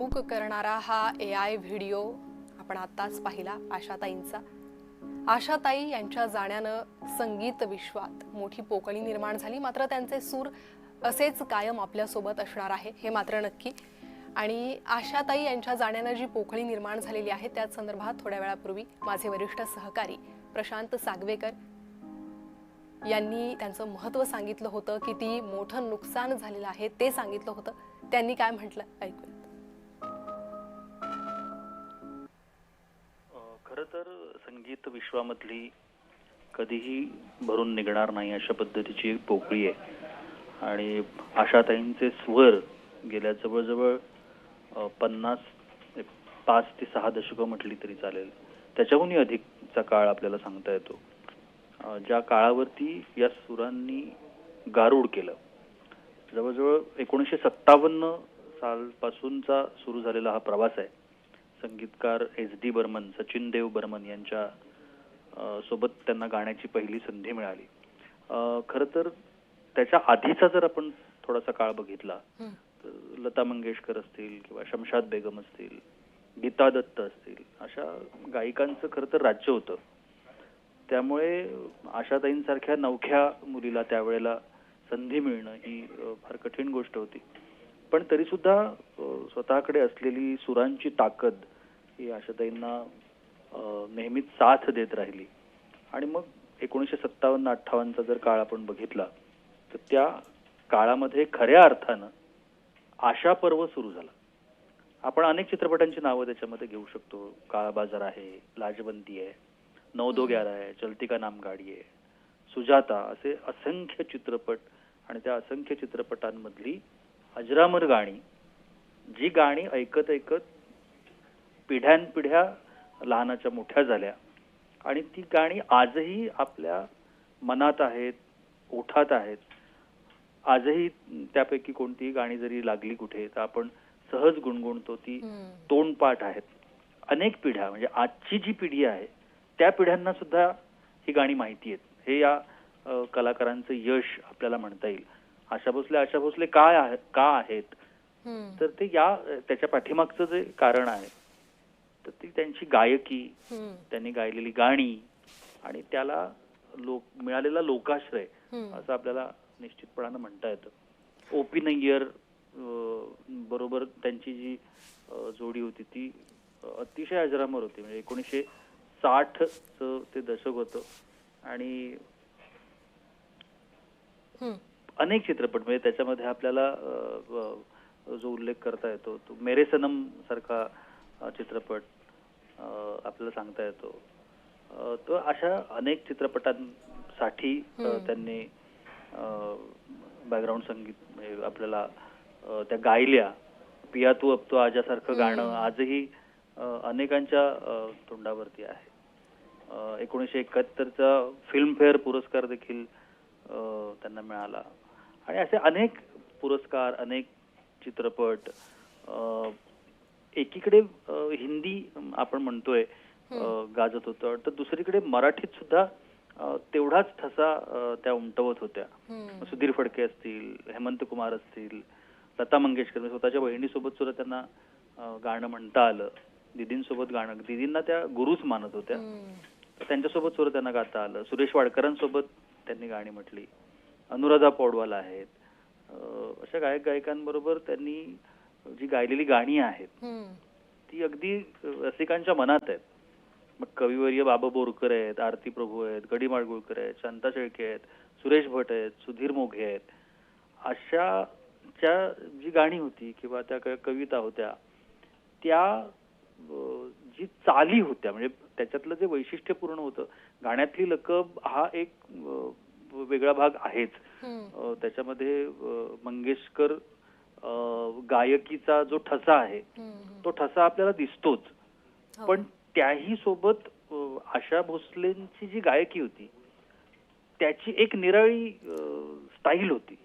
मूक करणारा हा AI व्हिडिओ आपण आताच पाहिला आशाताईंचा। आशाताई यांच्या जाण्यानं संगीत विश्वात मोठी पोकळी निर्माण झाली, मात्र त्यांचे सूर असेच कायम आपल्या सोबत असणार आहे हे मात्र नक्की। आणि आशाताई यांच्या जाण्यानं जी पोकळी निर्माण झालेली आहे त्या संदर्भात थोड्या वेळापूर्वी माझे वरिष्ठ सहकारी प्रशांत सागवेकर यांनी त्यांचं महत्त्व सांगितलं होतं, किती मोठं नुकसान झालेलं आहे ते सांगितलं होतं। त्यांनी काय म्हटलं ऐकूया। खरं तर संगीत विश्वामधली कधीही भरून निघणार नाही अशा पद्धतीची पोकळी आहे आणि आशाताईंचे स्वर गेल्या जवळजवळ 5 ते 6 दशकं म्हटली तरी चालेल, त्याच्याहूनही अधिकचा काळ आपल्याला सांगता येतो, ज्या काळावरती या सुरांनी गारुड केलं। जवळजवळ 1957 सालपासूनचा सुरू झालेला हा प्रवास आहे। संगीतकार SD बर्मन, सचिन देव बर्मन यांच्या सोबत त्यांना गाण्याची पहिली संधी मिळाली। खरं तर त्याच्या आधीचा जर आपण थोडासा काळ बघितला तर लता मंगेशकर असतील किंवा शमशाद बेगम असतील, गीता दत्त असतील, अशा गायिकांचं खरं तर राज्य होतं। त्यामुळे आशाताईंसारख्या नवख्या मुलीला त्यावेळेला संधी मिळणं ही फार कठीण गोष्ट होती। पण तरी सुद्धा स्वतःकडे असलेली सुरांची ताकद ही आशाताईंना नेहमीच साथ देत राहिली। आणि मग 1957-58 जर काळ आपण बघितला तर त्या काळामध्ये खऱ्या अर्थानं आशा पर्व सुरू झाला। आपण अनेक चित्रपटांची नावं त्याच्यामध्ये घेऊ शकतो। काळा बाजार आहे, लाजवंती आहे, 9-2-11 आहे, चलती का नाम गाडी आहे, सुजाता, असे असंख्य चित्रपट आणि त्या असंख्य चित्रपटांमधली अजरामर गाणी, जी गाणी ऐकत ऐकत पिढ्यानपिढ्या लहानाच्या मोठ्या झाल्या आणि ती गाणी आजही आपल्या मनात आहेत, ओठात आहेत। आजही त्यापैकी कोणतीही गाणी जरी लागली कुठे तर आपण सहज गुणगुणतो, ती तोंडपाठ आहेत। अनेक पिढ्या, म्हणजे आजची जी पिढी आहे त्या पिढ्यांना सुद्धा ही गाणी माहिती आहेत। हे या कलाकारांचं यश आपल्याला म्हणता येईल। आशा भोसले का आहेत तर ते त्याच्या पाठीमागचं जे कारण आहे तर ती त्यांची गायकी, त्यांनी गायलेली गाणी आणि त्याला मिळालेला लोकाश्रय असं आपल्याला निश्चितपणानं म्हणता येतं। OP नय्यर बरोबर त्यांची जी जोडी होती ती अतिशय अजरामर होती। म्हणजे 1960चं ते दशक होतं आणि अनेक चित्रपट, म्हणजे त्याच्यामध्ये आपल्याला जो उल्लेख करता येतो तो मेरे सनम सारखा चित्रपट आपल्याला सांगता येतो। तो अशा अनेक चित्रपटांसाठी त्यांनी बॅकग्राऊंड संगीत म्हणजे आपल्याला त्या गायल्या। पिया तू अब तो आजा सारखं गाणं आजही अनेकांच्या तोंडावरती आहे। 1971चा फिल्मफेअर पुरस्कार देखील त्यांना मिळाला आणि असे अनेक पुरस्कार, अनेक चित्रपट। एकीकडे हिंदी आपण म्हणतोय गाजत होतं तर दुसरीकडे मराठीत सुद्धा तेवढाच ठसा त्या उमटवत होत्या। सुधीर फडके असतील, हेमंत कुमार असतील, लता मंगेशकर, स्वतःच्या बहिणीसोबत सुद्धा त्यांना गाणं म्हणता आलं। दीदींसोबत गाणं, दीदींना त्या गुरुच मानत होत्या, तर त्यांच्यासोबत सुद्धा त्यांना गाता आलं। सुरेश वाडकरांसोबत त्यांनी गाणी म्हटली। अनुराधा पौडवाल आहेत, अशा गायकांबरोबर त्यांनी जी गायलेली गाणी आहेत ती अगदी रसिकांच्या मनात आहेत। मग कविवर्य बाबा बोरकर आहेत, आरती प्रभू आहेत, गडी माडगुळकर आहेत, शांता शेळके आहेत, सुरेश भट आहेत, सुधीर मोघे आहेत। अशाच्या जी गाणी होती किंवा त्या कविता होत्या त्या जी चाली होत्या, म्हणजे त्याच्यातलं जे वैशिष्ट्यपूर्ण होतं, गाण्यातली लकब हा एक वेगळा भाग आहेच। त्याच्यामध्ये मंगेशकर गायकीचा जो ठसा आहे तो ठसा आपल्याला दिसतोच, पण त्याही सोबत आशा भोसलेंची जी गायकी होती त्याची एक निराळी स्टाईल होती।